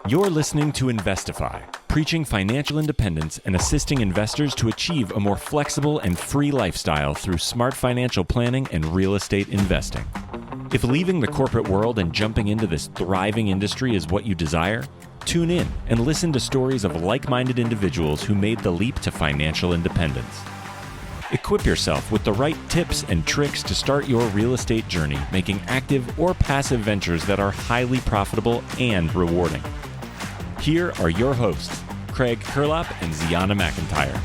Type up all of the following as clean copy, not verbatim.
You're listening to Investify, preaching financial independence and assisting investors to achieve a more flexible and free lifestyle through smart financial planning and real estate investing. If leaving the corporate world and jumping into this thriving industry is what you desire, tune in and listen to stories of like-minded individuals who made the leap to financial independence. Equip yourself with the right tips and tricks to start your real estate journey, making active or passive ventures that are highly profitable and rewarding. Here are your hosts, Craig Kurlop and Ziana McIntyre.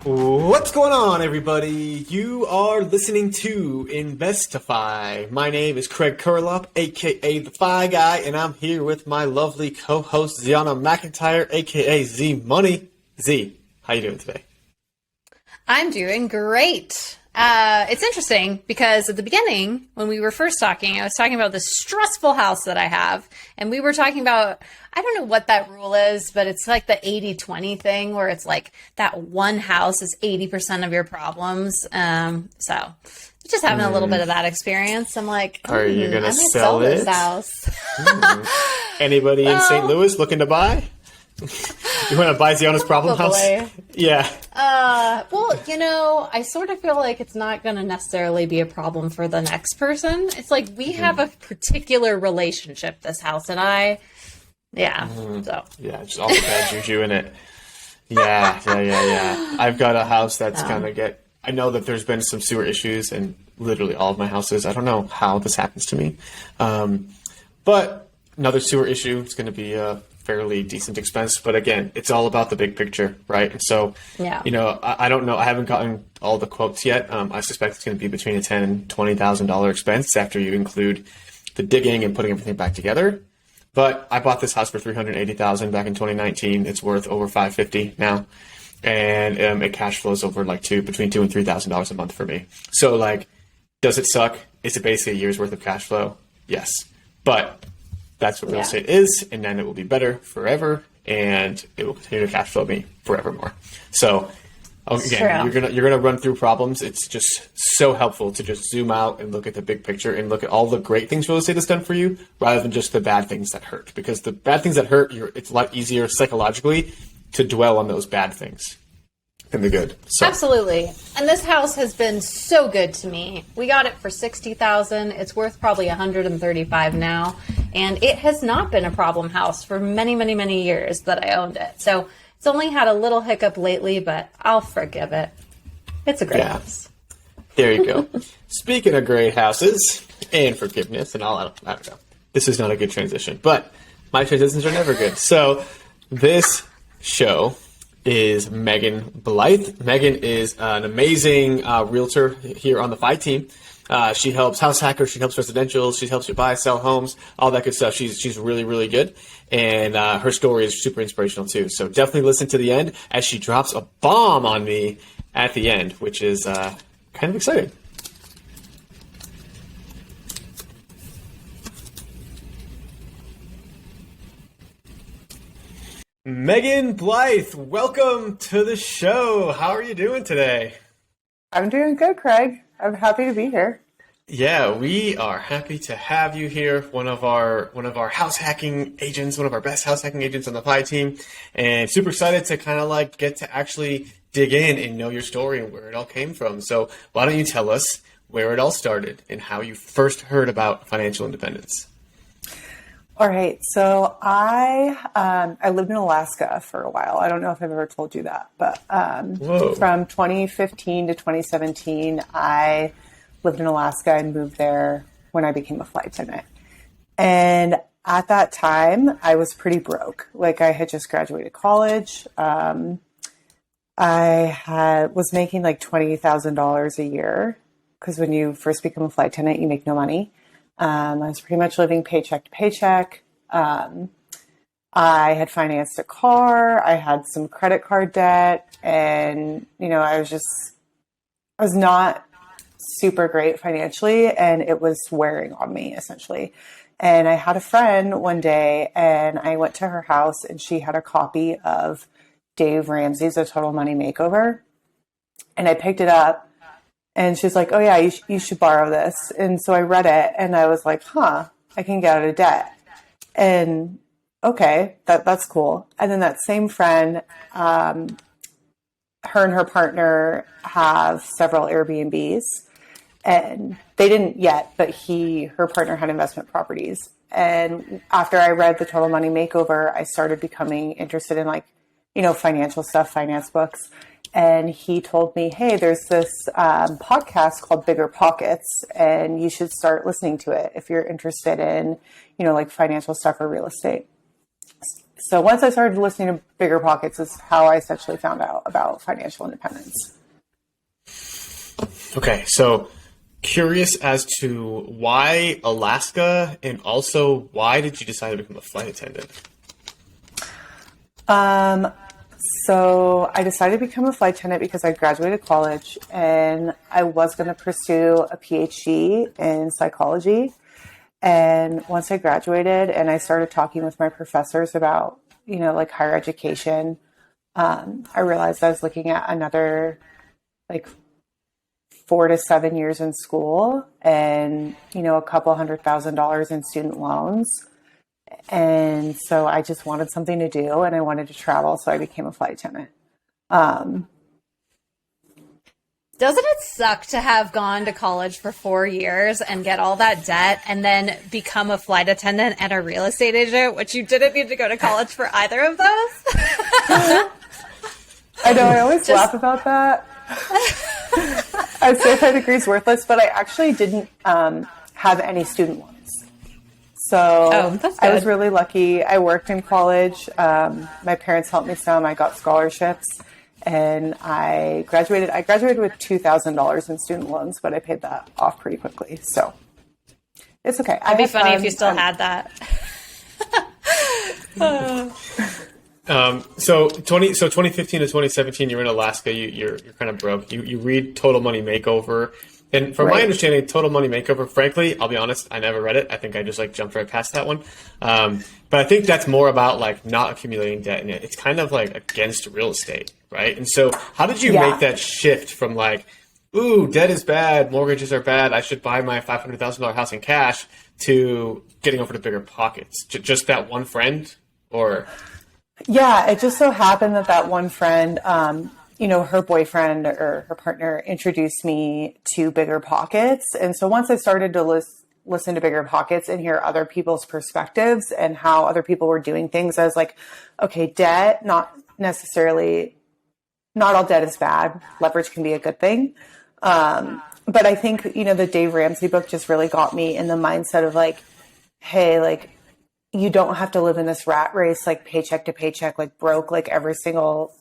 What's going on, everybody? You are listening to Investify. My name is Craig Kurlop, aka the Fi Guy, and I'm here with my lovely co-host Ziana McIntyre, aka Z Money. Z, how you doing today? I'm doing great. It's interesting because at the beginning, when we were first talking, I was talking about this stressful house that I have. And we were talking about, I don't know what that rule is, but it's like the 80-20 thing where it's like that one house is 80% of your problems. So just having a little bit of that experience. I'm like, are you going to sell this house? Anybody in St. Louis looking to buy? You want to buy Ziana's problem house? Yeah. Well, you know, I sort of feel like it's not going to necessarily be a problem for the next person. It's like we have a particular relationship, this house and I. Yeah. So. Yeah, just all the bad juju in it. Yeah. I've got a house that's kind of I know that there's been some sewer issues in literally all of my houses. I don't know how this happens to me. But another sewer issue is going to be a fairly decent expense, but again, it's all about the big picture, right? And so, you know, I don't know. I haven't gotten all the quotes yet. I suspect it's going to be between a $10,000 and $20,000 expense after you include the digging and putting everything back together. But I bought this house for $380,000 back in 2019. It's worth over $550 now, and it cash flows over like between $2,000 and $3,000 a month for me. So, like, does it suck? Is it basically a year's worth of cash flow? Yes, but that's what real estate is, and then it will be better forever, and it will continue to cash flow me forevermore. So, again, you're gonna run through problems. It's just so helpful to just zoom out and look at the big picture and look at all the great things real estate has done for you, rather than just the bad things that hurt. Because the bad things that hurt, it's a lot easier psychologically to dwell on those bad things than the good. So. Absolutely. And this house has been so good to me. We got it for $60,000. It's worth probably $135 now. And it has not been a problem house for many, many, many years that I owned it. So it's only had a little hiccup lately, but I'll forgive it. It's a great house. There you go. Speaking of great houses and forgiveness and all, I don't know. This is not a good transition, but my transitions are never good. So this show is Megan Blythe. Megan is an amazing realtor here on the FI team. She helps house hackers, she helps residentials, she helps you buy, sell homes, all that good stuff. She's really, really good. And her story is super inspirational too. So definitely listen to the end as she drops a bomb on me at the end, which is kind of exciting. Megan Blythe, welcome to the show. How are you doing today? I'm doing good, Craig. I'm happy to be here. Yeah, we are happy to have you here. One of our house hacking agents, one of our best house hacking agents on the Pi team, and super excited to kind of like get to actually dig in and know your story and where it all came from. So why don't you tell us where it all started and how you first heard about financial independence? All right. So I lived in Alaska for a while. I don't know if I've ever told you that, but from 2015 to 2017, I lived in Alaska and moved there when I became a flight attendant. And at that time, I was pretty broke. Like, I had just graduated college. I was making like $20,000 a year, because when you first become a flight attendant, you make no money. I was pretty much living paycheck to paycheck. I had financed a car. I had some credit card debt, and, you know, I was not super great financially, and it was wearing on me essentially. And I had a friend one day, and I went to her house, and she had a copy of Dave Ramsey's A Total Money Makeover. And I picked it up and she's like, oh yeah, you should borrow this. And so I read it and I was like, I can get out of debt. And okay, that's cool. And then that same friend, her and her partner have several Airbnbs, and they didn't yet, but her partner had investment properties. And after I read the Total Money Makeover, I started becoming interested in financial stuff, finance books. And he told me, hey, there's this podcast called Bigger Pockets, and you should start listening to it if you're interested in, financial stuff or real estate. So once I started listening to Bigger Pockets is how I essentially found out about financial independence. Okay, so curious as to why Alaska, and also why did you decide to become a flight attendant? So I decided to become a flight attendant because I graduated college and I was going to pursue a PhD in psychology. And once I graduated and I started talking with my professors about, higher education, I realized I was looking at another 4 to 7 years in school and, a couple $100,000 in student loans. And so I just wanted something to do and I wanted to travel. So I became a flight attendant. Doesn't it suck to have gone to college for 4 years and get all that debt and then become a flight attendant and a real estate agent, which you didn't need to go to college for either of those? I know, I always laugh about that. I'd say my degree's worthless, but I actually didn't have any student loans. So I was really lucky. I worked in college. My parents helped me some. I got scholarships. And I graduated with $2,000 in student loans, but I paid that off pretty quickly. So it's okay. It'd be funny if you still had that. So 2015 to 2017, you're in Alaska. You're kind of broke. You read Total Money Makeover. And from my understanding, Total Money Makeover, frankly, I'll be honest, I never read it. I think I just jumped right past that one. But I think that's more about not accumulating debt in it. It's kind of against real estate, right? And so how did you make that shift from ooh, debt is bad, mortgages are bad, I should buy my $500,000 house in cash, to getting over to Bigger Pockets? Just that one friend, or? Yeah, it just so happened that one friend, her boyfriend or her partner introduced me to Bigger Pockets. And so once I started to listen to Bigger Pockets and hear other people's perspectives and how other people were doing things, I was like, okay, debt, not all debt is bad. Leverage can be a good thing. But I think, the Dave Ramsey book just really got me in the mindset of hey, you don't have to live in this rat race, paycheck to paycheck, broke, every single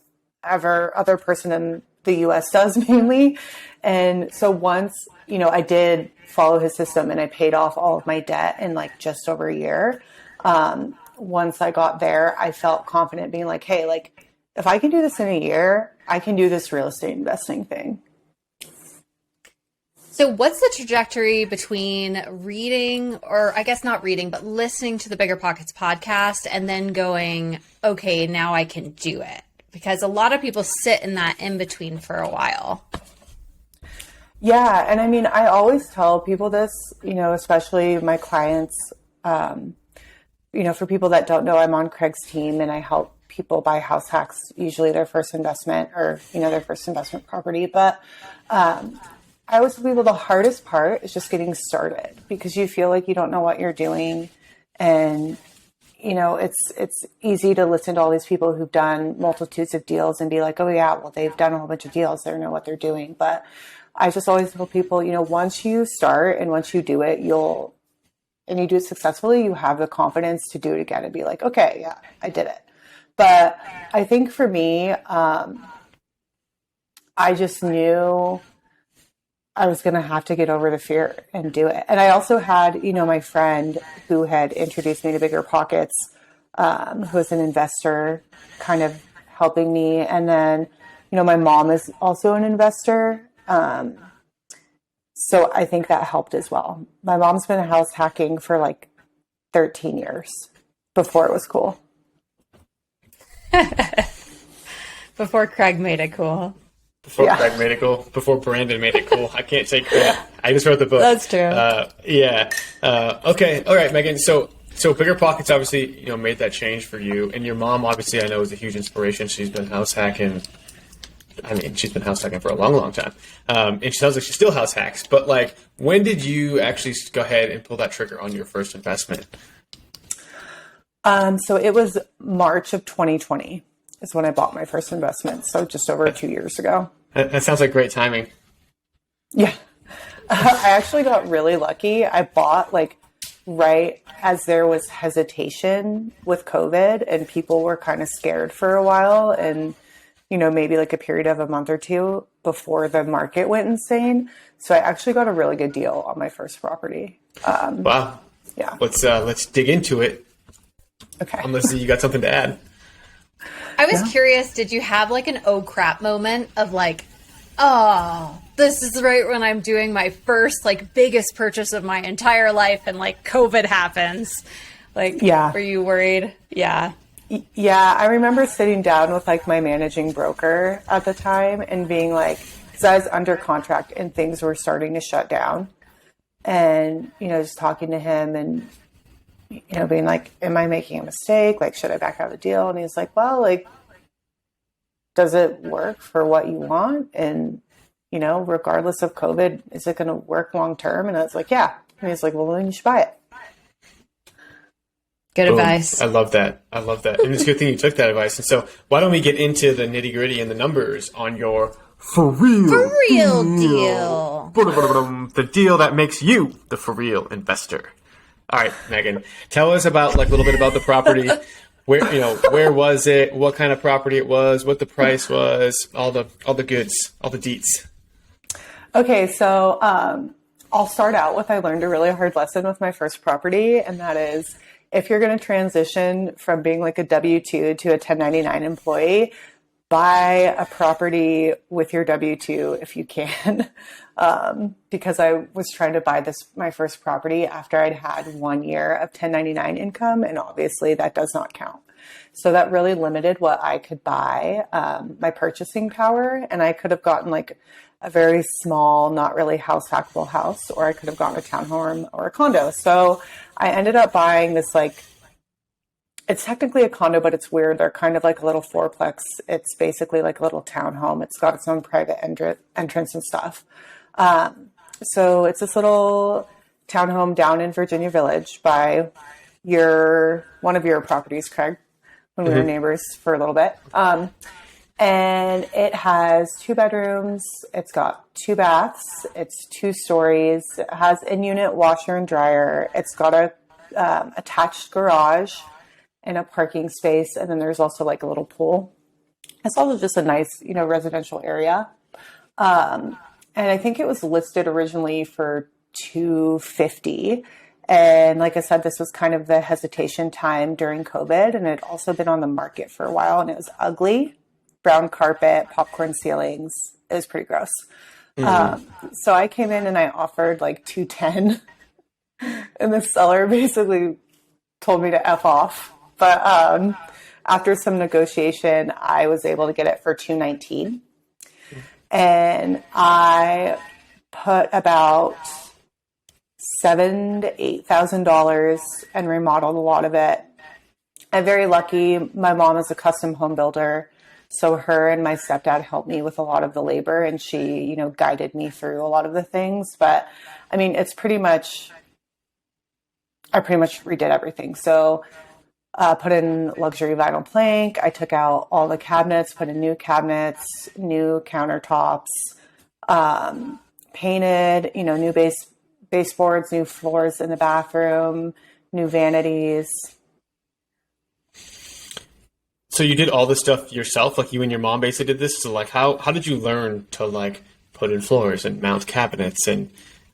other person in the US does mainly. And so once, I did follow his system and I paid off all of my debt in just over a year. Once I got there, I felt confident being hey, if I can do this in a year, I can do this real estate investing thing. So what's the trajectory between reading, or I guess not reading, but listening to the Bigger Pockets podcast and then going, okay, now I can do it? Because a lot of people sit in that in between for a while. Yeah. And I mean, I always tell people this, especially my clients, for people that don't know, I'm on Craig's team and I help people buy house hacks, usually their first investment or, their first investment property. But I always tell people the hardest part is just getting started, because you feel like you don't know what you're doing. And, it's easy to listen to all these people who've done multitudes of deals and be like, oh yeah, well, they've done a whole bunch of deals. They know what they're doing. But I just always tell people, once you start and once you do it, and you do it successfully, you have the confidence to do it again and be like, okay, yeah, I did it. But I think for me, I just knew I was going to have to get over the fear and do it. And I also had, my friend who had introduced me to Bigger Pockets, who was an investor, kind of helping me. And then, my mom is also an investor. So I think that helped as well. My mom's been house hacking for 13 years before it was cool. Before Craig made it cool. Before Yeah. Craig made it cool, before Brandon made it cool. I can't take credit. I just wrote the book. That's true. Yeah. Okay. All right, Megan. So Bigger Pockets obviously, made that change for you, and your mom obviously I know is a huge inspiration. She's been house hacking. I mean, she's been house hacking for a long, long time, and she sounds like she still house hacks. But like, when did you actually go ahead and pull that trigger on your first investment? So it was March of 2020 is when I bought my first investment. So just over 2 years ago. That sounds like great timing. Yeah. I actually got really lucky. I bought like right as there was hesitation with COVID and people were kind of scared for a while. And, maybe like a period of a month or two before the market went insane. So I actually got a really good deal on my first property. Wow. Yeah. Let's dig into it. Okay. Unless you got something to add. I was curious, did you have like an oh crap moment of like, oh, this is right when I'm doing my first like biggest purchase of my entire life and like COVID happens? Like, Yeah. were you worried? Yeah. Yeah, I remember sitting down with like my managing broker at the time and being like, because I was under contract and things were starting to shut down, and just talking to him and being like, am I making a mistake? Like, should I back out of the deal? And he's like, well, like, does it work for what you want? And regardless of COVID, is it going to work long term? And I was like, yeah. And he's like, well, then you should buy it. Good Boom. advice. I love that. And it's a good thing you took that advice. And so why don't we get into the nitty gritty and the numbers on your for real deal. The deal that makes you the for real investor. All right, Megan, tell us about like a little bit about the property. Where was it? What kind of property it was? What the price was? All the goods, all the deets. Okay, so I'll start out with I learned a really hard lesson with my first property, and that is if you're going to transition from being like a W-2 to a 1099 employee, buy a property with your W-2 if you can. Because I was trying to buy my first property after I'd had 1 year of 1099 income, and obviously that does not count. So that really limited what I could buy, my purchasing power, and I could have gotten like a very small, not really house hackable house, or I could have gotten a townhome or a condo. So I ended up buying this like, it's technically a condo, but it's weird. They're kind of like a little fourplex. It's basically like a little townhome. It's got its own private entrance and stuff. So it's this little townhome down in Virginia Village by one of your properties, Craig, when we were neighbors for a little bit. And it has 2 bedrooms. It's got 2 baths. It's 2 stories. It has in-unit washer and dryer. It's got a attached garage and a parking space. And then there's also like a little pool. It's also just a nice, residential area. And I think it was listed originally for $250. And like I said, this was kind of the hesitation time during COVID, and it had also been on the market for a while, and it was ugly. Brown carpet, popcorn ceilings. It was pretty gross. So I came in and I offered like $210, and the seller basically told me to F off. But after some negotiation, I was able to get it for $219. And I put about $7,000 to $8,000 and remodeled a lot of it. I'm very lucky. My mom is a custom home builder, so her and my stepdad helped me with a lot of the labor, and she, guided me through a lot of the things. But I mean, I pretty much redid everything. So put in luxury vinyl plank. I took out all the cabinets, put in new cabinets, new countertops, painted, new baseboards, new floors in the bathroom, new vanities. So you did all this stuff yourself? Like you and your mom basically did this? So like how did you learn to like put in floors and mount cabinets? And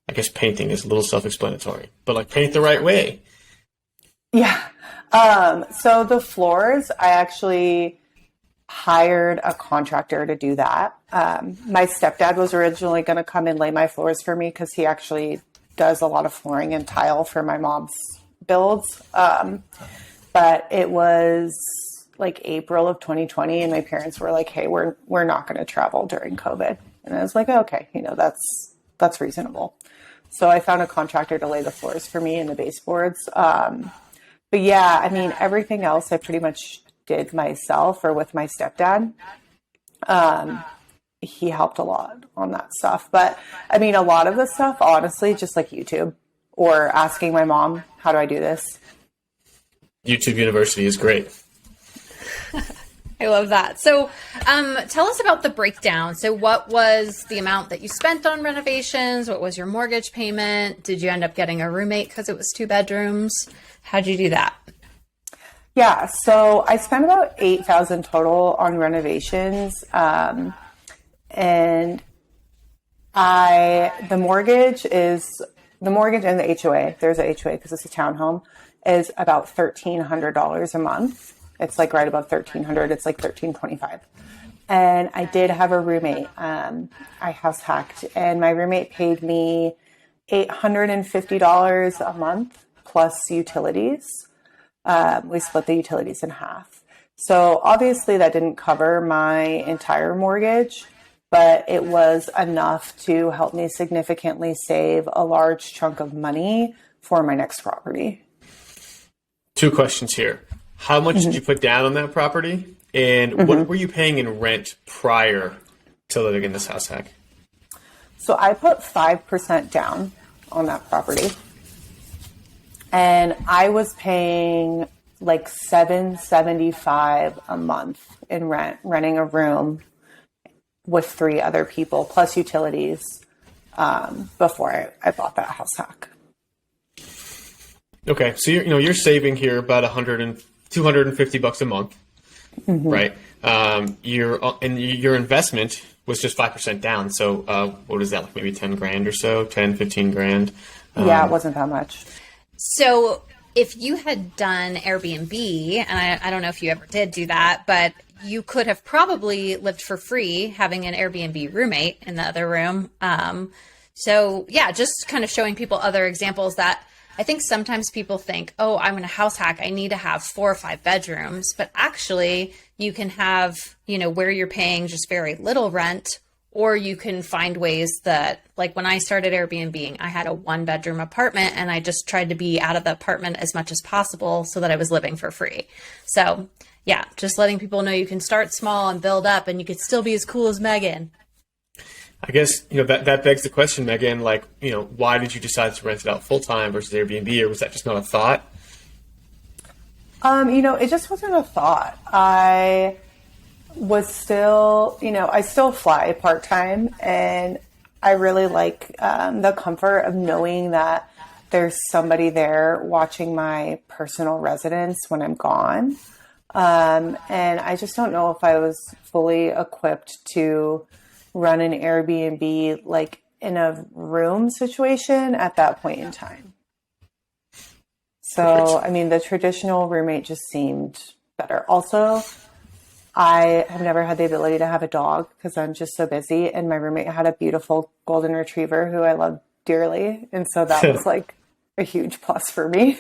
I guess painting is a little self-explanatory, but like paint the right way. Yeah. So the floors, I actually hired a contractor to do that. My stepdad was originally going to come and lay my floors for me because he actually does a lot of flooring and tile for my mom's builds. But it was like April of 2020, and my parents were like, "Hey, we're not going to travel during COVID." And I was like, "Okay, that's reasonable." So I found a contractor to lay the floors for me and the baseboards. But yeah, I mean, everything else I pretty much did myself or with my stepdad. He helped a lot on that stuff. But I mean, a lot of the stuff, honestly, just like YouTube or asking my mom, how do I do this? YouTube University is great. I love that. So tell us about the breakdown. So what was the amount that you spent on renovations? What was your mortgage payment? Did you end up getting a roommate because it was 2 bedrooms? How'd you do that? Yeah, so I spent about $8,000 total on renovations. And the mortgage and the HOA, there's a HOA because it's a townhome, is about $1,300 a month. It's like right above 1,300. It's like 1,325. And I did have a roommate. I house hacked, and my roommate paid me $850 a month plus utilities. We split the utilities in half. So obviously that didn't cover my entire mortgage, but it was enough to help me significantly save a large chunk of money for my next property. 2 questions here. How much did you put down on that property? And what were you paying in rent prior to living in this house hack? So I put 5% down on that property. And I was paying like $775 a month in rent, renting a room with 3 other people plus utilities before I bought that house hack. Okay, so you're saving here about $250 a month, right? Your investment was just 5% down. So what is that, like maybe 10 grand or so, 10, 15 grand? Yeah, it wasn't that much. So if you had done Airbnb, and I don't know if you ever did do that, but you could have probably lived for free having an Airbnb roommate in the other room. So yeah, just kind of showing people other examples that I think sometimes people think, oh, I'm in a house hack, I need to have 4 or 5 bedrooms. But actually you can have, where you're paying just very little rent, or you can find ways that, like when I started Airbnb, I had a 1-bedroom apartment and I just tried to be out of the apartment as much as possible so that I was living for free. So yeah, just letting people know you can start small and build up, and you could still be as cool as Megan. I guess, that begs the question, Megan, like, why did you decide to rent it out full-time versus Airbnb, or was that just not a thought? It just wasn't a thought. I was still, I still fly part-time, and I really like the comfort of knowing that there's somebody there watching my personal residence when I'm gone. And I just don't know if I was fully equipped to run an Airbnb like in a room situation at that point in time. So, I mean, the traditional roommate just seemed better. Also, I have never had the ability to have a dog because I'm just so busy. And my roommate had a beautiful golden retriever who I love dearly. And so that was like a huge plus for me.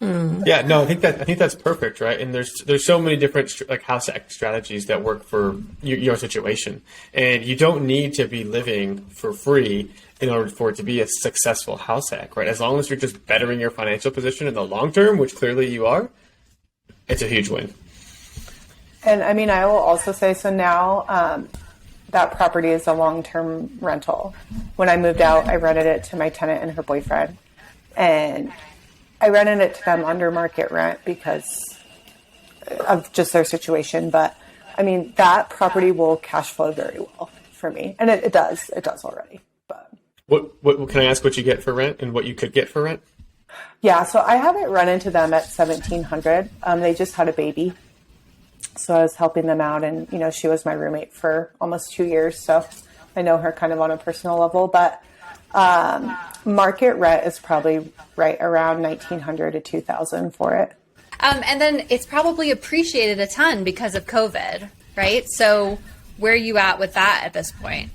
Yeah, no, I think that's perfect, right? And there's so many different house hack strategies that work for your situation, and you don't need to be living for free in order for it to be a successful house hack, right? As long as you're just bettering your financial position in the long term, which clearly you are, it's a huge win. And I mean, I will also say, so now that property is a long-term rental. When I moved out, I rented it to my tenant and her boyfriend, and I rented it to them under market rent because of just their situation. But I mean, that property will cash flow very well for me. And it does already. But what can I ask what you get for rent and what you could get for rent? Yeah, so I haven't run into them at $1,700. They just had a baby. So I was helping them out, and she was my roommate for almost 2 years. So I know her kind of on a personal level, but market rent is probably right around $1,900 to $2,000 for it. And then it's probably appreciated a ton because of COVID, right? So where are you at with that at this point?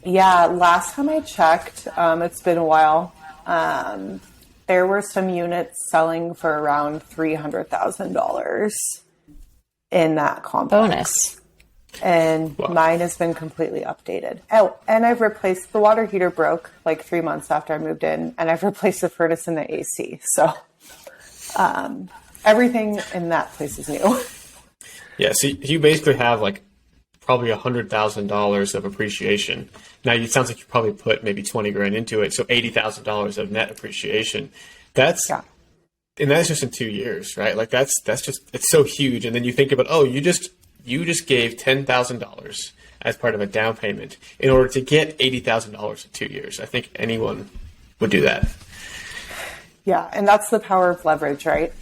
Yeah, last time I checked, it's been a while. There were some units selling for around $300,000. in that complex. Bonus. And mine has been completely updated. Oh, and I've replaced the water heater broke like 3 months after I moved in, and I've replaced the furnace and the AC. So everything in that place is new. Yeah, so you basically have like probably $100,000 of appreciation. Now it sounds like you probably put maybe 20 grand into it, so $80,000 of net appreciation. And that's just in 2 years, right? Like that's just, it's so huge. And then you think about, you just gave $10,000 as part of a down payment in order to get $80,000 in 2 years. I think anyone would do that. Yeah, and that's the power of leverage, right?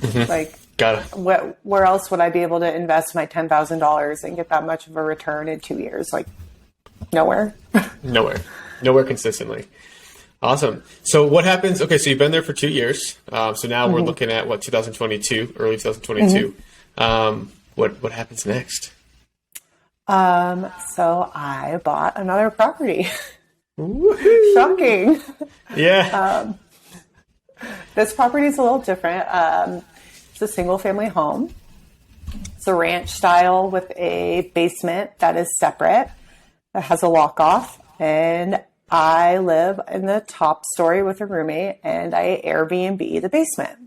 Mm-hmm. Like, where else would I be able to invest my $10,000 and get that much of a return in 2 years? Like, nowhere. Nowhere consistently. Awesome. So what happens? Okay, so you've been there for 2 years. So now we're looking at 2022, early 2022. What happens next? So I bought another property. Shocking. Yeah. This property is a little different. It's a single family home. It's a ranch style with a basement that is separate. It has a lock off, and I live in the top story with a roommate, and I AirBNB the basement.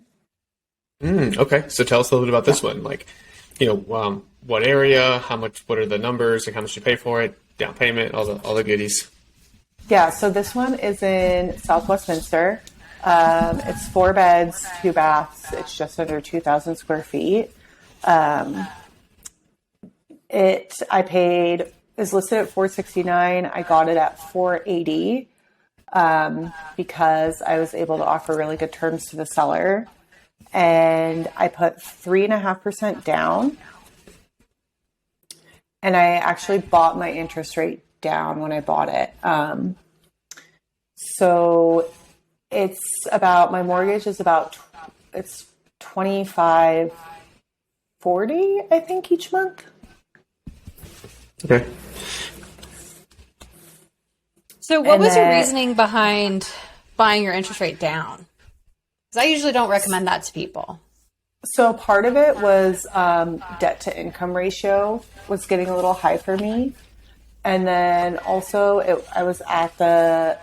Okay. So tell us a little bit about this one. Like, what area, what are the numbers, and how much you pay for it, down payment, all the goodies. Yeah. So this one is in South Westminster. It's 4 beds, 2 baths. It's just under 2,000 square feet. Is listed at $469. I got it at $480 because I was able to offer really good terms to the seller, and I put 3.5% down. And I actually bought my interest rate down when I bought it. So it's about, my mortgage is about, it's $25.40, I think, each month. Okay. So what was your reasoning behind buying your interest rate down? Because I usually don't recommend that to people. So part of it was debt to income ratio was getting a little high for me. And then also I was at the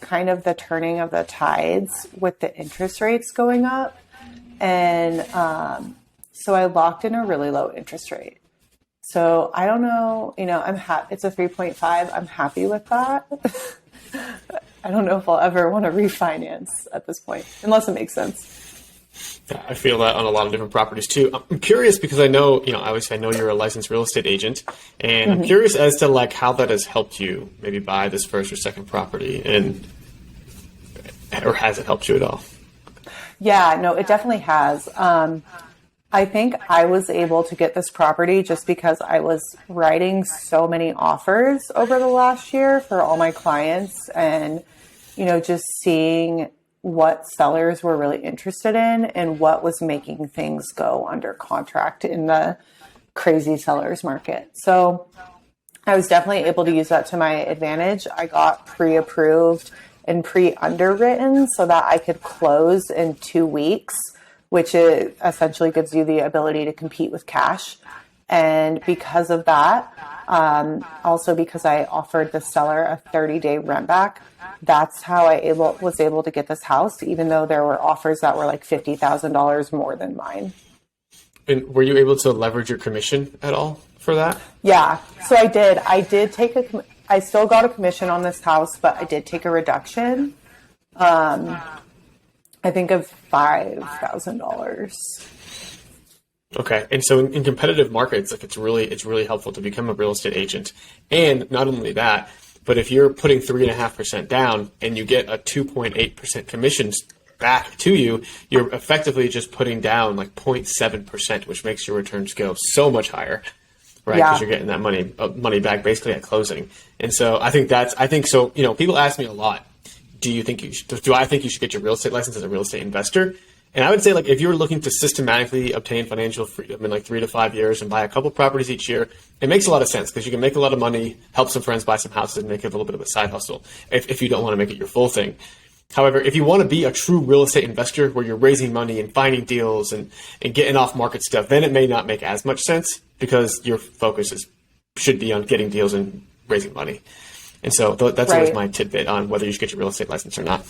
kind of the turning of the tides with the interest rates going up. And so I locked in a really low interest rate. So I don't know, it's a 3.5. I'm happy with that. I don't know if I'll ever want to refinance at this point, unless it makes sense. Yeah, I feel that on a lot of different properties too. I'm curious because I know, obviously I know you're a licensed real estate agent, and I'm curious as to like how that has helped you maybe buy this first or second property, or has it helped you at all? Yeah, no, it definitely has. I think I was able to get this property just because I was writing so many offers over the last year for all my clients, and, just seeing what sellers were really interested in and what was making things go under contract in the crazy sellers market. So I was definitely able to use that to my advantage. I got pre-approved and pre-underwritten so that I could close in 2 weeks, which essentially gives you the ability to compete with cash. And because of that, also because I offered the seller a 30-day rent back, that's how I was able to get this house, even though there were offers that were like $50,000 more than mine. And were you able to leverage your commission at all for that? Yeah, so I did. I still got a commission on this house, but I did take a reduction. I think of $5,000. Okay. And so in competitive markets, like it's really helpful to become a real estate agent. And not only that, but if you're putting 3.5% down and you get a 2.8% commissions back to you, you're effectively just putting down like 0.7%, which makes your returns go so much higher, right? Because you're getting that money back basically at closing. And so I think so, people ask me a lot, do I think you should get your real estate license as a real estate investor? And I would say, like, if you're looking to systematically obtain financial freedom in like 3 to 5 years and buy a couple properties each year, it makes a lot of sense because you can make a lot of money, help some friends buy some houses, and make it a little bit of a side hustle if you don't want to make it your full thing. However, if you want to be a true real estate investor where you're raising money and finding deals and getting off market stuff, then it may not make as much sense because your focus should be on getting deals and raising money. And so that's always my tidbit on whether you should get your real estate license or not.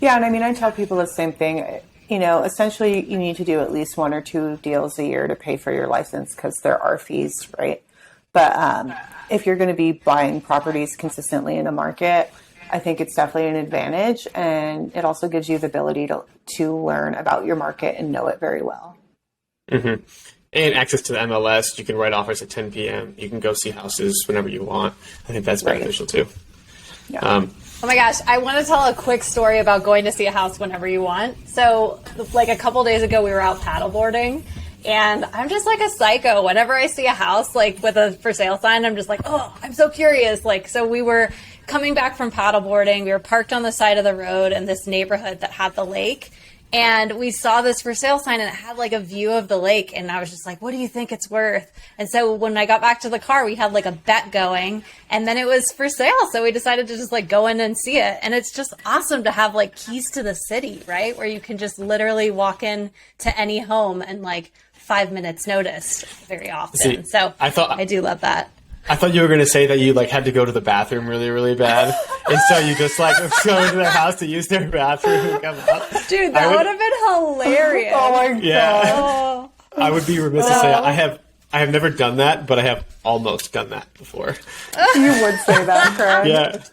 Yeah, and I mean, I tell people the same thing. You know, essentially, you need to do at least 1 or 2 deals a year to pay for your license because there are fees, right? But if you're going to be buying properties consistently in the market, I think it's definitely an advantage. And it also gives you the ability to learn about your market and know it very well. Mm-hmm. And access to the MLS. You can write offers at 10 p.m. You can go see houses whenever you want. I think that's beneficial too. Yeah. Oh my gosh, I want to tell a quick story about going to see a house whenever you want. So, like a couple days ago, we were out paddleboarding, and I'm just like a psycho. Whenever I see a house like with a for sale sign, I'm just like, oh, I'm so curious. Like, so we were coming back from paddleboarding. We were parked on the side of the road in this neighborhood that had the lake. And we saw this for sale sign and it had like a view of the lake. And I was just like, what do you think it's worth? And so when I got back to the car, we had like a bet going and then it was for sale. So we decided to just like go in and see it. And it's just awesome to have like keys to the city, right? Where you can just literally walk in to any home and like 5 minutes notice very often. See, I do love that. I thought you were going to say that you like had to go to the bathroom really, really bad. And so you just like go into their house to use their bathroom and come out. Dude, that would have been hilarious. Oh my God. Yeah. I would be remiss to say I have never done that, but I have almost done that before. You would say that, correct? Yeah.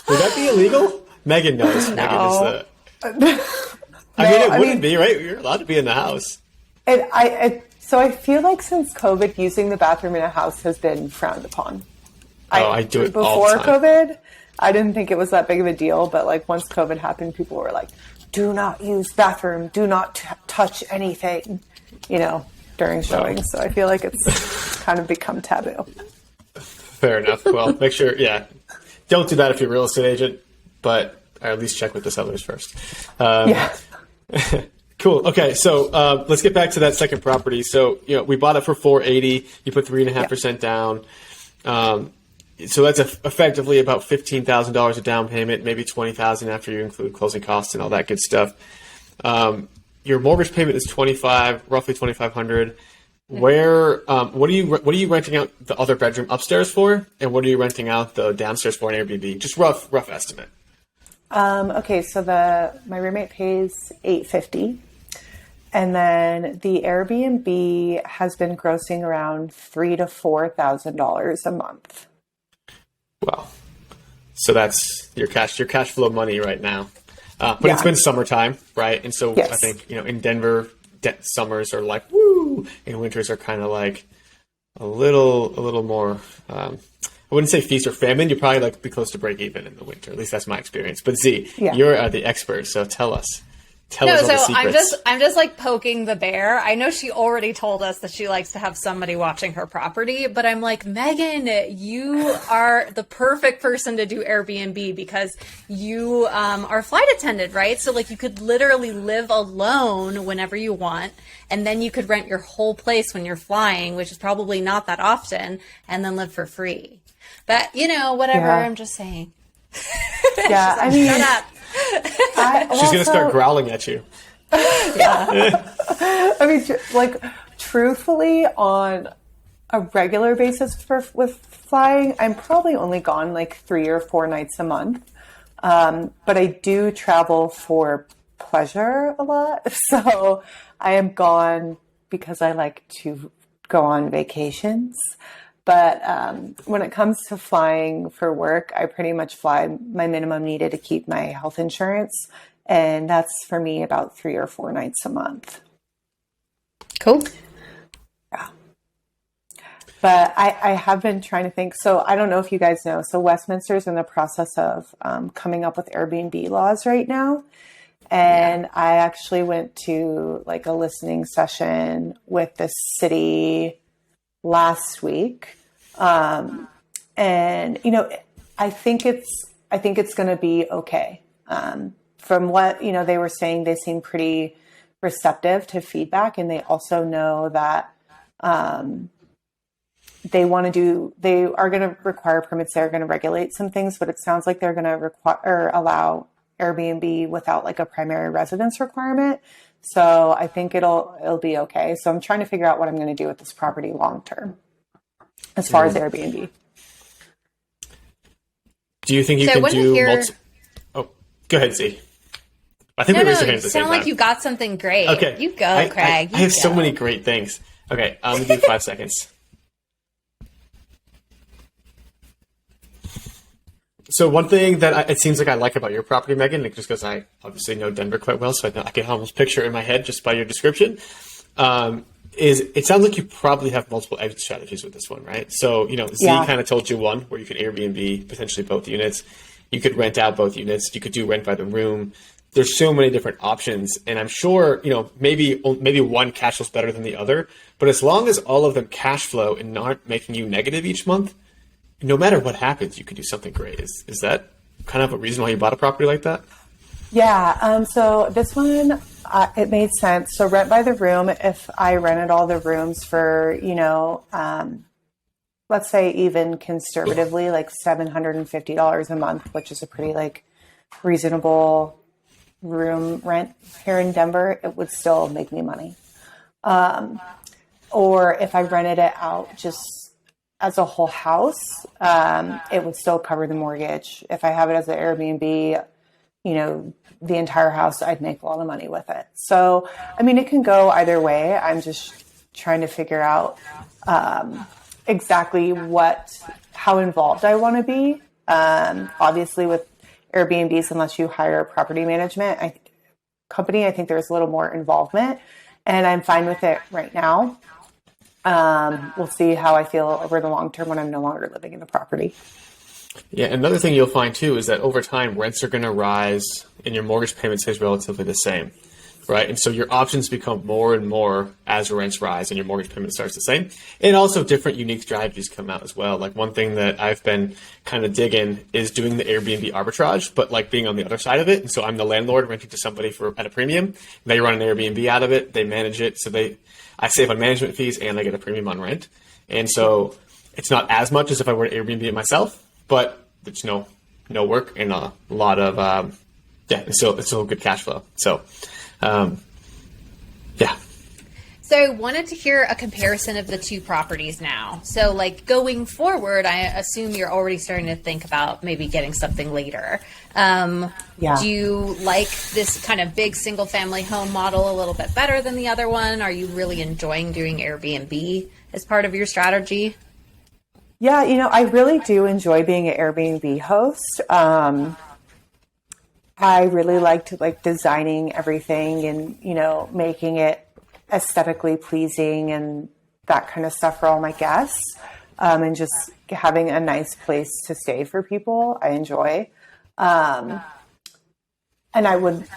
Would that be illegal? Megan knows. No. Megan is it wouldn't be, right? You're allowed to be in the house. So I feel like since COVID, using the bathroom in a house has been frowned upon. I do it all the before time. COVID. I didn't think it was that big of a deal, but like once COVID happened, people were like, "Do not use bathroom. Do not touch anything," during showings. So I feel like it's kind of become taboo. Fair enough. Well, make sure, don't do that if you're a real estate agent, but or at least check with the sellers first. Cool. Okay, so let's get back to that second property. So we bought it for $480. You put 3.5% down. So that's effectively about $15,000 of down payment, maybe $20,000 after you include closing costs and all that good stuff. Your mortgage payment is roughly $2,500. Where what are you renting out the other bedroom upstairs for, and what are you renting out the downstairs for in Airbnb? Just rough estimate. Okay, so my roommate pays $850. And then the Airbnb has been grossing around $3,000 to $4,000 a month. Wow. So that's your cash flow money right now. But it's been summertime, right? And so yes. I think, in Denver, summers are like, woo, and winters are kind of like a little more, I wouldn't say feast or famine. You'd probably like be close to break even in the winter. At least that's my experience. But Z, you're the expert. So tell us all the secrets. I'm just like poking the bear. I know she already told us that she likes to have somebody watching her property, but I'm like, Megan, you are the perfect person to do Airbnb because you are a flight attendant, right? So like you could literally live alone whenever you want, and then you could rent your whole place when you're flying, which is probably not that often, and then live for free. But whatever. I'm just saying. Yeah, I mean, shut up. She's going to start growling at you. Yeah. I mean, like, truthfully, on a regular basis with flying, I'm probably only gone like 3 or 4 nights a month. But I do travel for pleasure a lot. So I am gone because I like to go on vacations. But when it comes to flying for work, I pretty much fly my minimum needed to keep my health insurance. And that's for me about 3 or 4 nights a month. Cool. Yeah. But I have been trying to think. So I don't know if you guys know. So Westminster's in the process of coming up with Airbnb laws right now. And I actually went to like a listening session with the city last week. And I think it's going to be okay. From what, they were saying, they seem pretty receptive to feedback, and they also know that, they are going to require permits. They're going to regulate some things, but it sounds like they're going to allow Airbnb without like a primary residence requirement. So I think it'll be okay. So I'm trying to figure out what I'm going to do with this property long term as far as Airbnb. Do you think you can do Oh, go ahead, Z. I think we raised your hand at the same time. You sound like you got something great. Okay. You go, Craig. I have so many great things. Okay, I'm going to do 5 seconds. So one thing that it seems like I like about your property, Megan, just because I obviously know Denver quite well, so I can almost picture it in my head just by your description, is it sounds like you probably have multiple exit strategies with this one, right? So, Z kind of told you one where you could Airbnb potentially both units. You could rent out both units. You could do rent by the room. There's so many different options, and I'm sure, maybe one cash flows better than the other, but as long as all of them cash flow and not making you negative each month, no matter what happens, you could do something great. Is that kind of a reason why you bought a property like that? Yeah. So this one, it made sense. So rent by the room, if I rented all the rooms for, let's say even conservatively, like $750 a month, which is a pretty like reasonable room rent here in Denver, it would still make me money. Or if I rented it out just as a whole house, it would still cover the mortgage. If I have it as an Airbnb, the entire house, I'd make a lot of money with it. So, it can go either way. I'm just trying to figure out exactly how involved I want to be. Obviously with Airbnbs, unless you hire a property management company, I think there's a little more involvement, and I'm fine with it right now. We'll see how I feel over the long term when I'm no longer living in the property. Yeah, another thing you'll find too is that over time, rents are going to rise and your mortgage payment stays relatively the same, right? And so your options become more and more as rents rise and your mortgage payment starts the same. And also different unique strategies come out as well. Like one thing that I've been kind of digging is doing the Airbnb arbitrage, but like being on the other side of it. And so I'm the landlord renting to somebody at a premium. They run an Airbnb out of it. They manage it. So I save on management fees and I get a premium on rent. And so it's not as much as if I were to Airbnb it myself, but it's no work and a lot of, it's still good cash flow. So, yeah. So I wanted to hear a comparison of the two properties now. So like going forward, I assume you're already starting to think about maybe getting something later. Do you like this kind of big single family home model a little bit better than the other one? Are you really enjoying doing Airbnb as part of your strategy? Yeah, I really do enjoy being an Airbnb host. I really liked designing everything and, making it aesthetically pleasing and that kind of stuff for all my guests. And just having a nice place to stay for people, I enjoy. And I would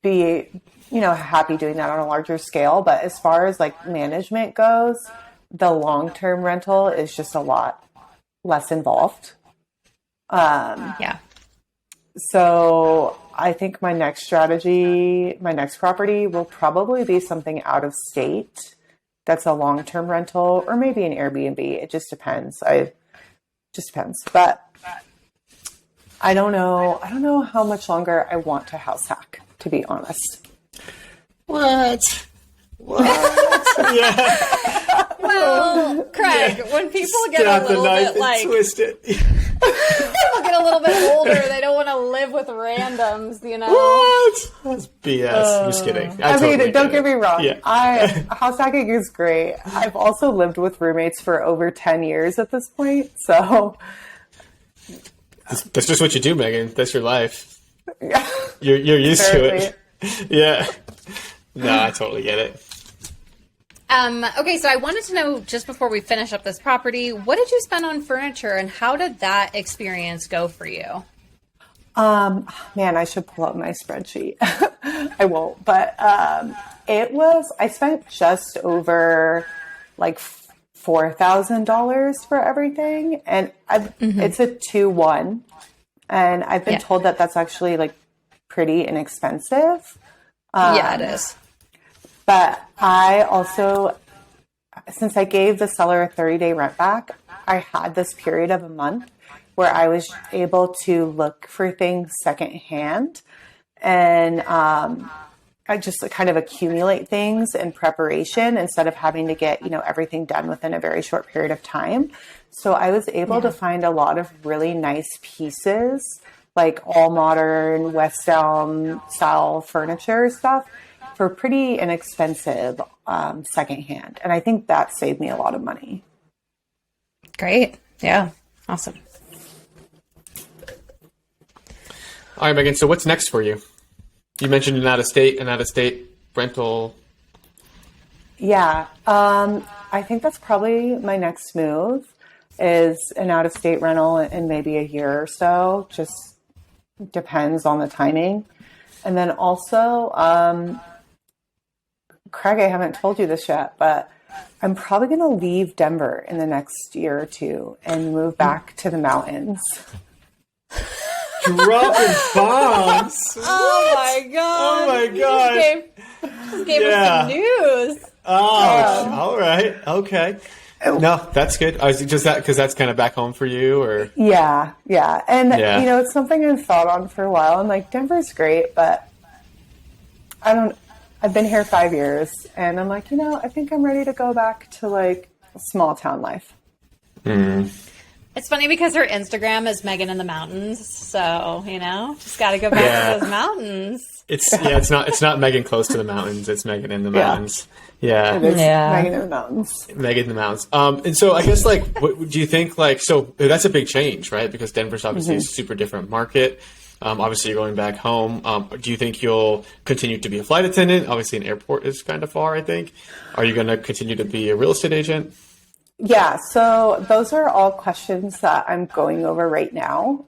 be, happy doing that on a larger scale. But as far as management goes, the long-term rental is just a lot less involved. So I think my next property will probably be something out of state that's a long-term rental or maybe an Airbnb. It just depends. But I don't know how much longer I want to house hack, to be honest. What? Yeah. Well, Craig, when people get a little bit twist it. People get a little bit older, they don't want to live with randoms, What? That's BS. I'm just kidding. Don't get me wrong. Yeah. House hacking is great. I've also lived with roommates for over 10 years at this point, so that's just what you do, Megan. That's your life. You're used to it. Yeah. No, I totally get it. Okay, so I wanted to know, just before we finish up this property, what did you spend on furniture and how did that experience go for you? Man, I should pull up my spreadsheet. I won't, but I spent just over $4,000 for everything. And it's a 2-1. And I've been told that that's actually pretty inexpensive. Yeah, it is. But I also, since I gave the seller a 30-day rent back, I had this period of a month where I was able to look for things secondhand. And I just kind of accumulate things in preparation instead of having to get, everything done within a very short period of time. So I was able to find a lot of really nice pieces, like all modern West Elm style furniture stuff for pretty inexpensive secondhand. And I think that saved me a lot of money. Great. Yeah. Awesome. All right, Megan. So what's next for you? You mentioned an out-of-state rental. Yeah. I think that's probably my next move is an out-of-state rental in maybe a year or so. Just depends on the timing. And then also, Craig, I haven't told you this yet, but I'm probably going to leave Denver in the next year or two and move back to the mountains. Dropping bombs. Oh my god! Oh my god! Just gave us some news. Oh, all right, okay. No, that's good. Is it just that because that's kind of back home for you, or? Yeah, and it's something I've thought on for a while. I'm like, Denver's great, but I've been here 5 years, and I'm like, I think I'm ready to go back to like small town life. Mm. It's funny because her Instagram is Megan in the Mountains, so just got to go back to those mountains. It's not Megan close to the mountains. It's Megan in the mountains. Yeah, Megan in the mountains. Megan in the mountains. And so I guess what do you think? So that's a big change, right? Because Denver's obviously a super different market. Obviously, you're going back home. Do you think you'll continue to be a flight attendant? Obviously, an airport is kind of far, I think. Are you going to continue to be a real estate agent? Yeah, so those are all questions that I'm going over right now.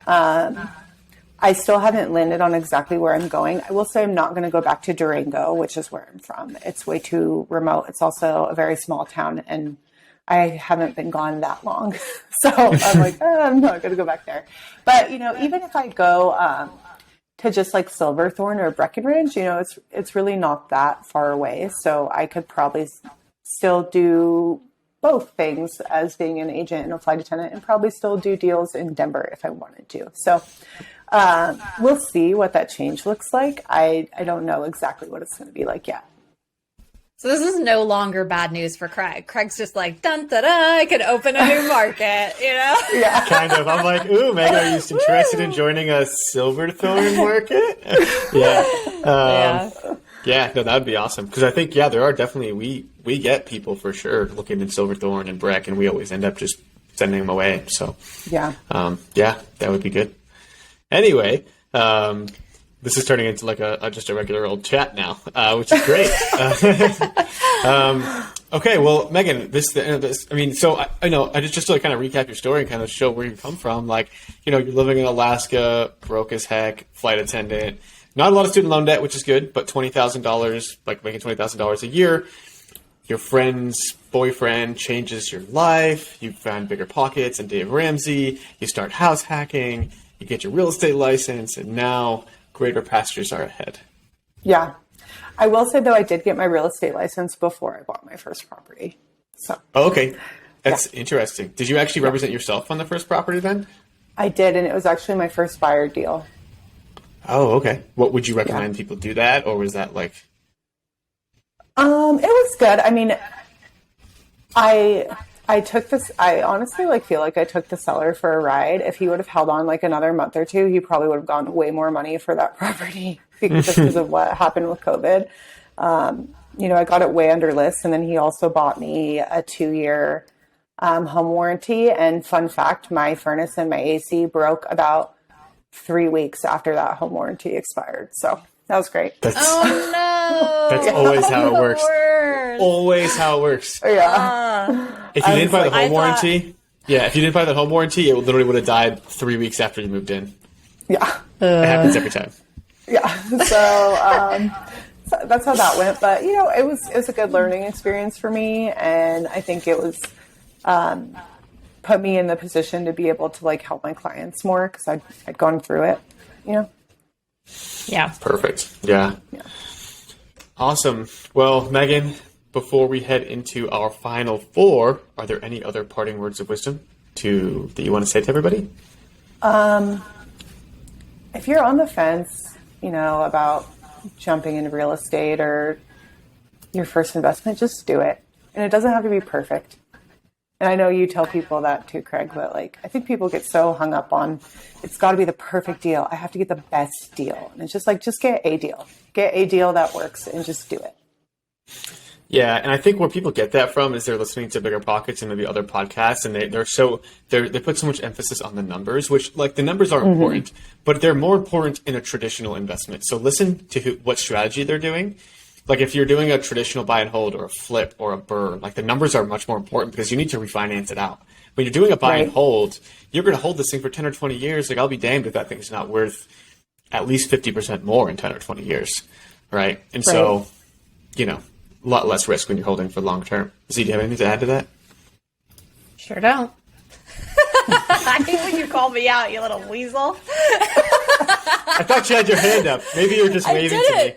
I still haven't landed on exactly where I'm going. I will say I'm not going to go back to Durango, which is where I'm from. It's way too remote. It's also a very small town, and I haven't been gone that long. So I'm like, I'm not going to go back there. But, even if I go to just like Silverthorne or Breckenridge, it's really not that far away. So I could probably still do both things as being an agent and a flight attendant, and probably still do deals in Denver if I wanted to. So we'll see what that change looks like. I don't know exactly what it's going to be like yet. So this is no longer bad news for Craig. Craig's just like, dun da da, I could open a new market, Yeah. Kind of. I'm like, ooh, Megan, are you interested in joining a Silverthorne market? Yeah, no, that would be awesome. Because I think, there are definitely, we get people for sure looking in Silverthorne and Breck, and we always end up just sending them away. So, that would be good. Anyway, this is turning into like just a regular old chat now, which is great. Okay, well, Megan, I know, just to kind of recap your story and kind of show where you come from. Like, you're living in Alaska, broke as heck, flight attendant. Not a lot of student loan debt, which is good, but $20,000, like making $20,000 a year. Your friend's boyfriend changes your life. You find bigger pockets and Dave Ramsey. You start house hacking. You get your real estate license, and now greater pastures are ahead. Yeah. I will say, though, I did get my real estate license before I bought my first property. So. Oh, okay. That's interesting. Did you actually represent yourself on the first property then? I did, and it was actually my first buyer deal. Oh, okay. What would you recommend people do that, or was that like? It was good. I mean, I took this. I honestly feel like I took the seller for a ride. If he would have held on like another month or two, he probably would have gotten way more money for that property because of what happened with COVID. I got it way under list, and then he also bought me a 2-year home warranty. And fun fact, my furnace and my AC broke about 3 weeks after that home warranty expired. So that was great. That's always how it works. Always how it works. Yeah. If you didn't buy the home warranty, if you didn't buy the home warranty, it literally would have died 3 weeks after you moved in. Yeah. It happens every time. Yeah. So that's how that went. But it was a good learning experience for me, and I think it was put me in the position to be able to help my clients more because I'd gone through it. Yeah. Perfect. Yeah. Awesome. Well, Megan, before we head into our final 4, are there any other parting words of wisdom that you want to say to everybody? If you're on the fence about jumping into real estate or your first investment, just do it. And it doesn't have to be perfect. And I know you tell people that too, Craig, but like, I think people get so hung up on, it's got to be the perfect deal. I have to get the best deal. And it's just like, just get a deal. Get a deal that works and just do it. Yeah, and I think where people get that from is they're listening to Bigger Pockets and maybe other podcasts, and they put so much emphasis on the numbers, which like the numbers are important, but they're more important in a traditional investment. So listen to what strategy they're doing. Like if you're doing a traditional buy and hold or a flip or a burr, like the numbers are much more important because you need to refinance it out. When you're doing a buy and hold, you're going to hold this thing for 10 or 20 years. Like I'll be damned if that thing's not worth at least 50% more in 10 or 20 years, right? And so, a lot less risk when you're holding for long term. Z, do you have anything to add to that? Sure don't. I hate when you call me out, you little weasel. I thought you had your hand up. Maybe you were just waving to me.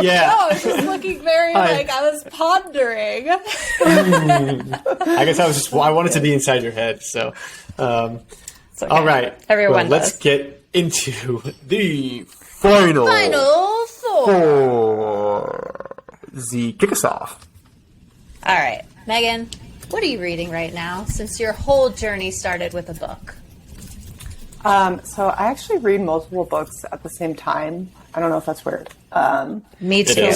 Yeah. No, I was just looking very like I was pondering. I guess I wanted to be inside your head. So, okay. All right. Everyone let's get into the final four. Z, kick us off. All right. Megan, what are you reading right now since your whole journey started with a book? So I actually read multiple books at the same time. I don't know if that's weird. Me too.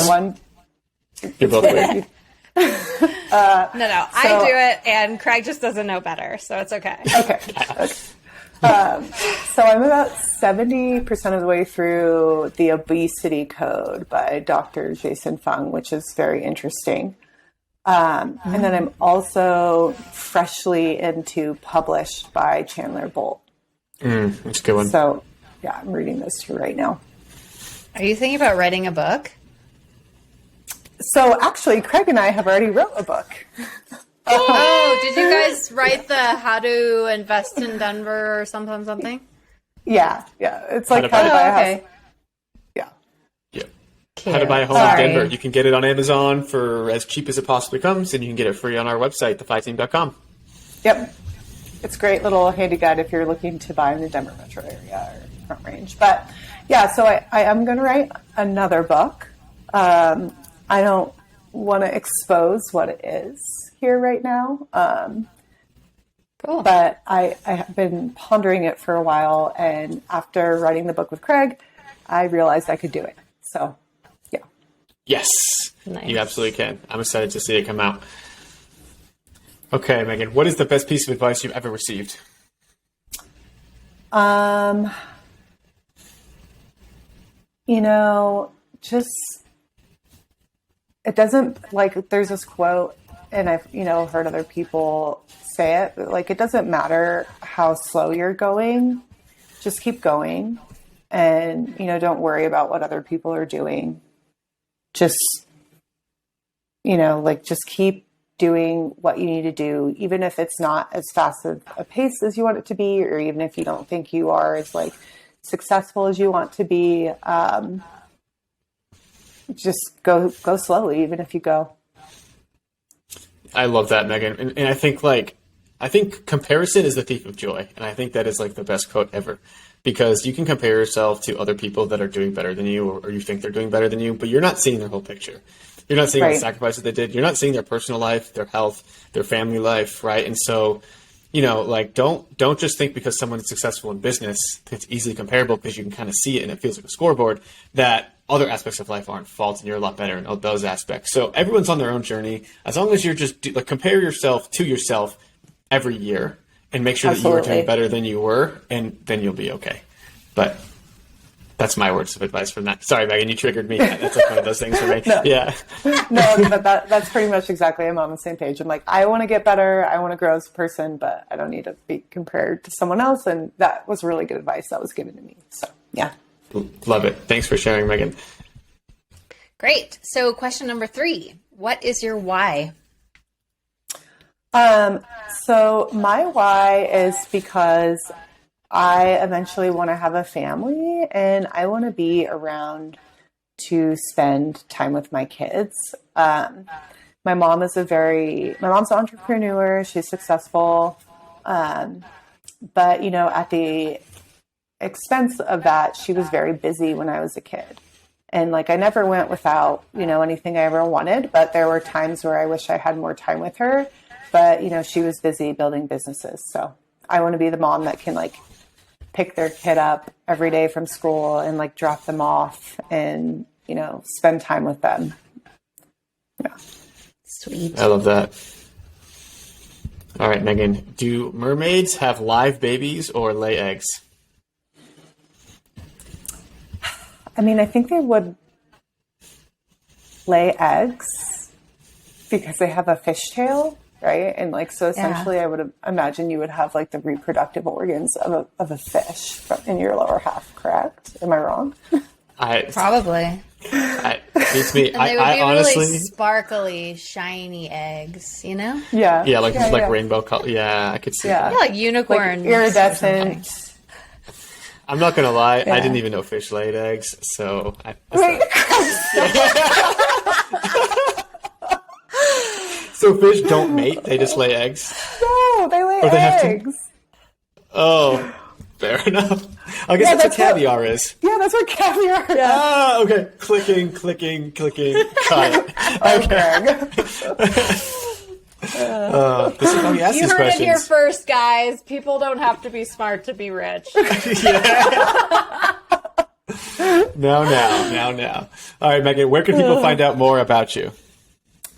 You're both weird. No. I do it, and Craig just doesn't know better, so it's okay. Okay. So I'm about 70% of the way through The Obesity Code by Dr. Jason Fung, which is very interesting. And then I'm also freshly into Published by Chandler Bolt. That's a good one. So, yeah, I'm reading those two right now. Are you thinking about writing a book? So, actually, Craig and I have already wrote a book. Oh, did you guys write the How to Invest in Denver or something? Yeah. It's like how to buy a house. Yeah. Cute. How to buy a home in Denver. You can get it on Amazon for as cheap as it possibly comes, and you can get it free on our website, theflyteam.com. Yep. It's a great little handy guide if you're looking to buy in the Denver metro area or Front Range. But yeah, so I am going to write another book. I don't want to expose what it is here right now. Cool. But I have been pondering it for a while, and after writing the book with Craig, I realized I could do it. So, yeah. Yes, Nice. You absolutely can. I'm excited to see it come out. Okay, Megan, what is the best piece of advice you've ever received? Just, it doesn't, like, there's this quote, and I've, heard other people say it, but, like, it doesn't matter how slow you're going, just keep going, and, don't worry about what other people are doing. Just, just keep doing what you need to do, even if it's not as fast of a pace as you want it to be, or even if you don't think you are as like successful as you want to be. Just go slowly, even if you go. I love that, Megan. And I think comparison is the thief of joy. And I think that is like the best quote ever, because you can compare yourself to other people that are doing better than you, or you think they're doing better than you, but you're not seeing their whole picture. You're not seeing the sacrifices they did. You're not seeing their personal life, their health, their family life, right? And so, don't just think because someone is successful in business, it's easily comparable because you can kind of see it and it feels like a scoreboard, that other aspects of life aren't fault and you're a lot better in those aspects. So everyone's on their own journey. As long as you're just compare yourself to yourself every year and make sure that you are doing better than you were, and then you'll be okay. But that's my words of advice from that. Sorry, Megan, you triggered me. That's like one of those things for me. Yeah. No, but that's pretty much exactly. I'm on the same page. I'm like, I want to get better. I want to grow as a person, but I don't need to be compared to someone else. And that was really good advice that was given to me. So, yeah. Love it. Thanks for sharing, Megan. Great. So question number 3, what is your why? So my why is because I eventually want to have a family and I want to be around to spend time with my kids. My mom's an entrepreneur. She's successful. But, at the expense of that, she was very busy when I was a kid. And like, I never went without, anything I ever wanted, but there were times where I wish I had more time with her. But, she was busy building businesses. So I want to be the mom that can like pick their kid up every day from school and like drop them off and, spend time with them. Yeah. Sweet. I love that. All right, Megan, do mermaids have live babies or lay eggs? I mean, I think they would lay eggs because they have a fishtail, right? And like, so essentially I would imagine you would have like the reproductive organs of a fish in your lower half, correct? Am I wrong? Probably. Beats me. And they would be honestly, really sparkly, shiny eggs, Yeah. Yeah, like rainbow color. Yeah, I could see that. Yeah, like unicorns. Like iridescent. I'm not gonna lie, I didn't even know fish laid eggs, so So fish don't mate; they just lay eggs. No, they lay eggs. Oh, fair enough. I guess that's what caviar is. Yeah, that's what caviar is. Ah, okay. Clicking. Got it. Okay. This is how we ask You these heard questions. it here first, guys. People don't have to be smart to be rich. Now. All right, Megan, where can people find out more about you?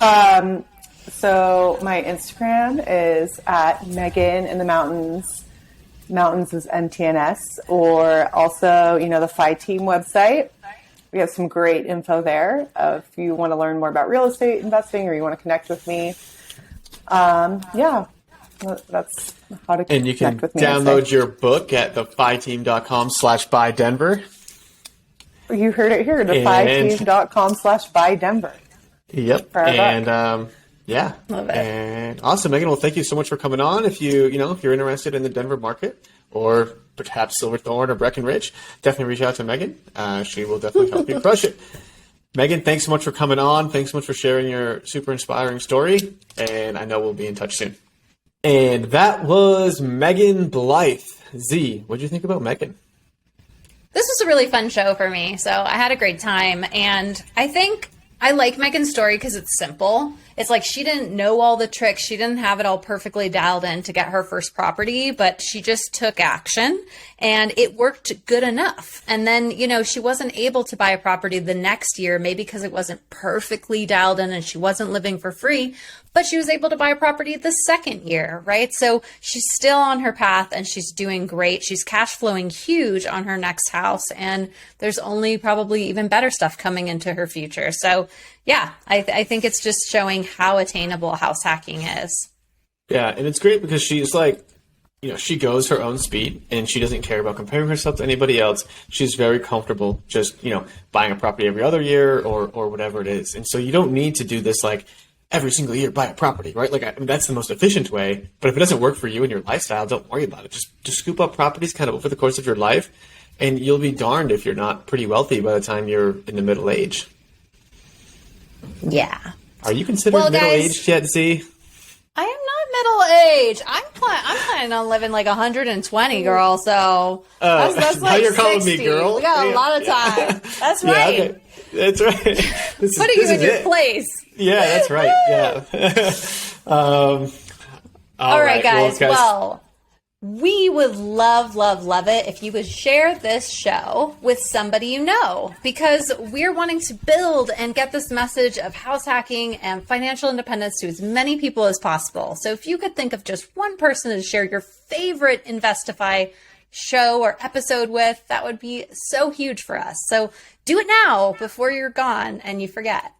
So my Instagram is at Megan in the Mountains. Mountains is MTNS, or also, the FI Team website. We have some great info there. If you want to learn more about real estate investing or you want to connect with me, that's how to connect with me. And you can download your book at thefiteam.com/buydenver. You heard it here, thefiteam.com/buydenver. Yep. And Love it. And awesome, Megan. Well, thank you so much for coming on. If if you're interested in the Denver market or perhaps Silverthorne or Breckenridge, definitely reach out to Megan. She will definitely help you crush it. Megan, thanks so much for coming on. Thanks so much for sharing your super inspiring story. And I know we'll be in touch soon. And that was Megan Blythe. Z, what did you think about Megan? This was a really fun show for me. So I had a great time. And I think I like Megan's story because it's simple. It's like she didn't know all the tricks. She didn't have it all perfectly dialed in to get her first property, but she just took action and it worked good enough. And then, she wasn't able to buy a property the next year, maybe because it wasn't perfectly dialed in and she wasn't living for free, but she was able to buy a property the second year, right? So she's still on her path and she's doing great. She's cash flowing huge on her next house. And there's only probably even better stuff coming into her future. So yeah, I think it's just showing how attainable house hacking is. Yeah, and it's great because she's like, she goes her own speed and she doesn't care about comparing herself to anybody else. She's very comfortable just, buying a property every other year or whatever it is. And so you don't need to do this like every single year, buy a property, right? Like, that's the most efficient way. But if it doesn't work for you and your lifestyle, don't worry about it. Just scoop up properties kind of over the course of your life and you'll be darned if you're not pretty wealthy by the time you're in the middle age. Yeah. Are you considered middle-aged yet, Z? I am not middle-aged. I'm planning on living like 120, girl. So that's now like you're calling 60. me girl. We got a lot of time. That's right. Yeah, okay. That's right. Putting you in your place. Yeah, that's right. Yeah. All right, guys. Well, we would love it if you would share this show with somebody you know, because we're wanting to build and get this message of house hacking and financial independence to as many people as possible. So if you could think of just one person to share your favorite Investify show or episode with, that would be so huge for us. So do it now before you're gone and you forget.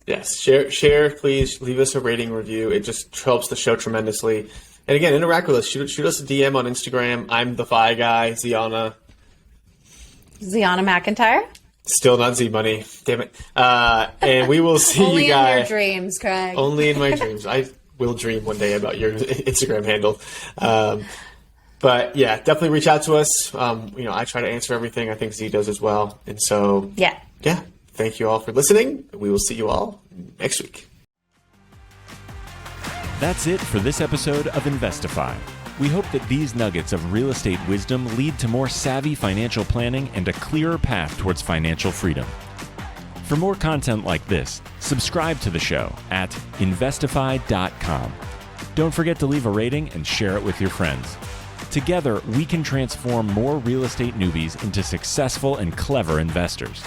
Yes, share, please leave us a rating review. It just helps the show tremendously. And again, interact with us. Shoot us a DM on Instagram. I'm the Fi Guy, Ziana McIntyre. Still not Z Money. Damn it. And we will see you guys. Only in your dreams, Craig. Only in my dreams. I will dream one day about your Instagram handle. But yeah, definitely reach out to us. I try to answer everything. I think Z does as well. And so, yeah. Thank you all for listening. We will see you all next week. That's it for this episode of Investify. We hope that these nuggets of real estate wisdom lead to more savvy financial planning and a clearer path towards financial freedom. For more content like this, subscribe to the show at investify.com. Don't forget to leave a rating and share it with your friends. Together, we can transform more real estate newbies into successful and clever investors.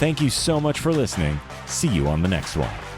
Thank you so much for listening. See you on the next one.